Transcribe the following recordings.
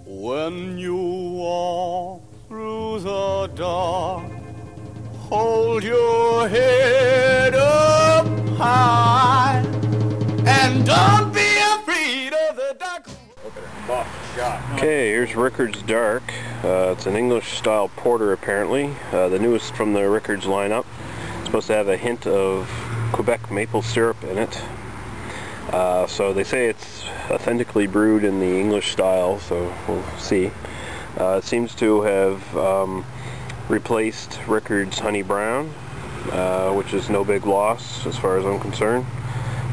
When you walk through the dark, hold your head up high, and don't be afraid of the dark. Okay, here's Rickard's Dark. It's an English style porter apparently, the newest from the Rickard's lineup. It's supposed to have a hint of Quebec maple syrup in it. So they say it's authentically brewed in the English style, so we'll see. It seems to have replaced Rickard's Honey Brown, which is no big loss as far as I'm concerned.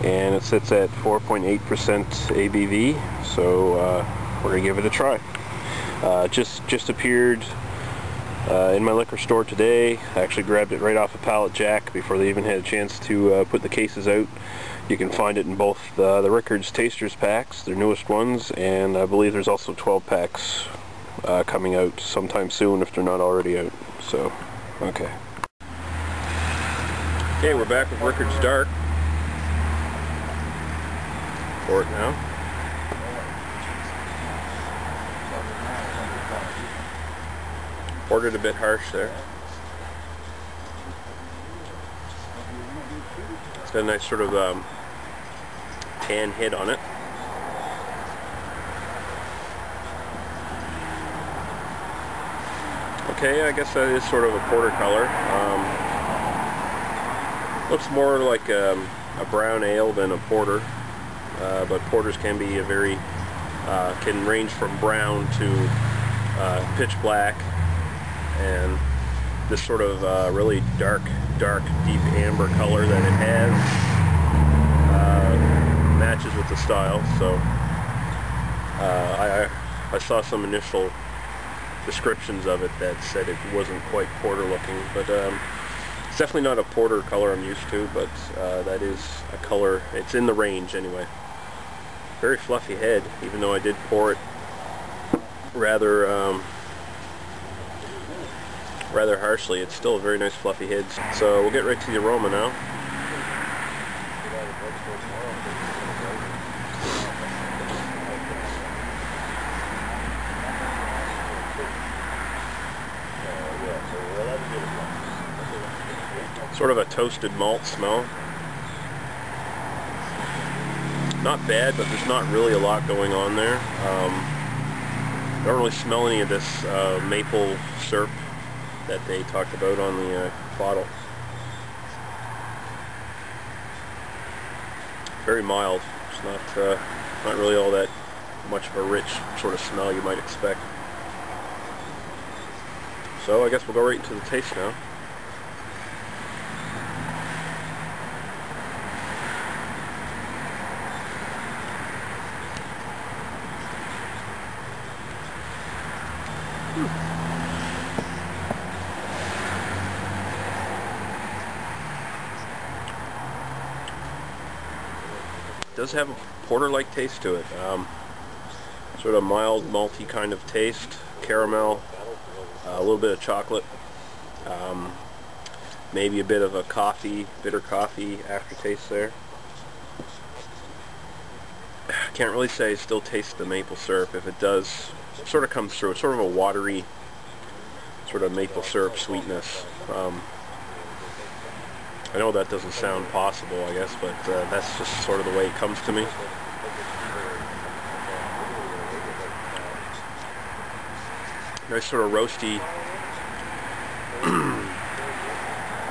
And it sits at 4.8% ABV, so we're going to give it a try. Just appeared in my liquor store today. I actually grabbed it right off a pallet jack before they even had a chance to put the cases out. You can find it in both the Rickard's Tasters packs, their newest ones, and I believe there's also 12 packs coming out sometime soon if they're not already out. So, okay. Okay, we're back with Rickard's Dark. Pour it now. Poured it a bit harsh there. It's got a nice sort of tan hit on it. Okay, I guess that is sort of a porter color. Looks more like a brown ale than a porter, but porters can be can range from brown to pitch black, and this sort of really dark, deep amber color that it has matches with the style. So I saw some initial descriptions of it that said it wasn't quite porter looking, but it's definitely not a porter color I'm used to, but that is a color, it's in the range anyway. Very fluffy head, even though I did pour it rather harshly. It's still a very nice fluffy head. So we'll get right to the aroma now. Sort of a toasted malt smell. Not bad, but there's not really a lot going on there. Don't really smell any of this maple syrup that they talked about on the bottle. Very mild. It's not really all that much of a rich sort of smell you might expect. So I guess we'll go right into the taste now. It does have a porter-like taste to it. Sort of mild, malty kind of taste, caramel, a little bit of chocolate, maybe a bit of a bitter coffee aftertaste there. Can't really say I still taste the maple syrup. If it does, it sort of comes through. It's sort of a watery, sort of maple syrup sweetness. I know that doesn't sound possible, I guess, but that's just sort of the way it comes to me. Nice sort of roasty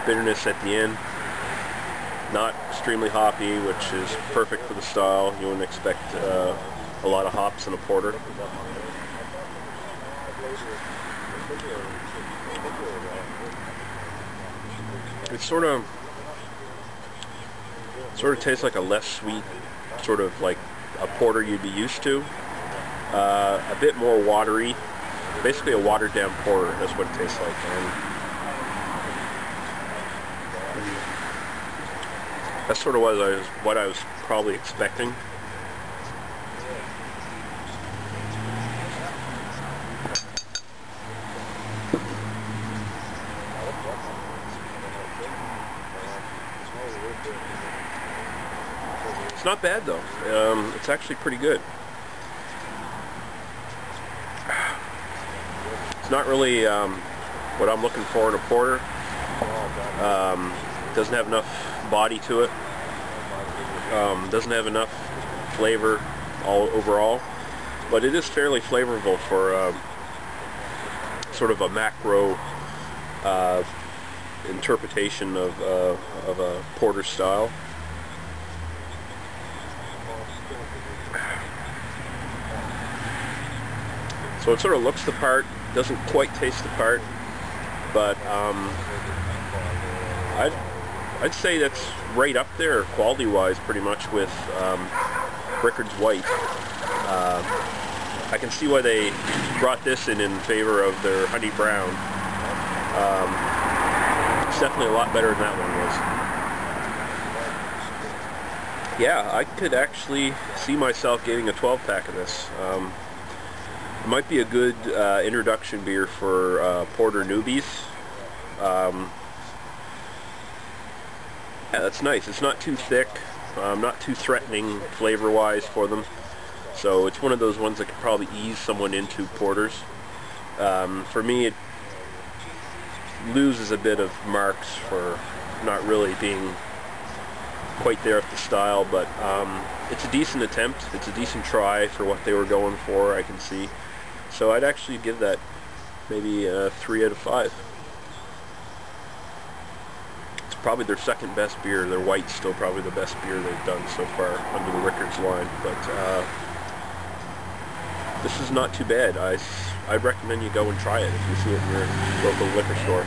bitterness at the end. Not extremely hoppy, which is perfect for the style. You wouldn't expect a lot of hops in a porter. It sort of tastes like a less sweet, sort of like a porter you'd be used to. A bit more watery, basically a watered down porter. That's what it tastes like. And that's sort of what I was probably expecting. It's not bad though. It's actually pretty good. not really what I'm looking for in a porter. Doesn't have enough body to it. Doesn't have enough flavor overall, but it is fairly flavorful for sort of a macro interpretation of a porter style. So it sort of looks the part, doesn't quite taste the part, but I'd say that's right up there quality-wise, pretty much, with Rickard's White. I can see why they brought this in favor of their Honey Brown. It's definitely a lot better than that one was. Yeah, I could actually see myself getting a 12-pack of this. It might be a good introduction beer for porter newbies. Yeah, that's nice. It's not too thick, not too threatening flavor-wise for them. So it's one of those ones that could probably ease someone into porters. For me, it loses a bit of marks for not really being quite there at the style, but it's a decent attempt. It's a decent try for what they were going for, I can see. So I'd actually give that maybe 3 out of 5. It's probably their second best beer. Their White's still probably the best beer they've done so far under the Rickard's line, but this is not too bad. I'd recommend you go and try it if you see it in your local liquor store.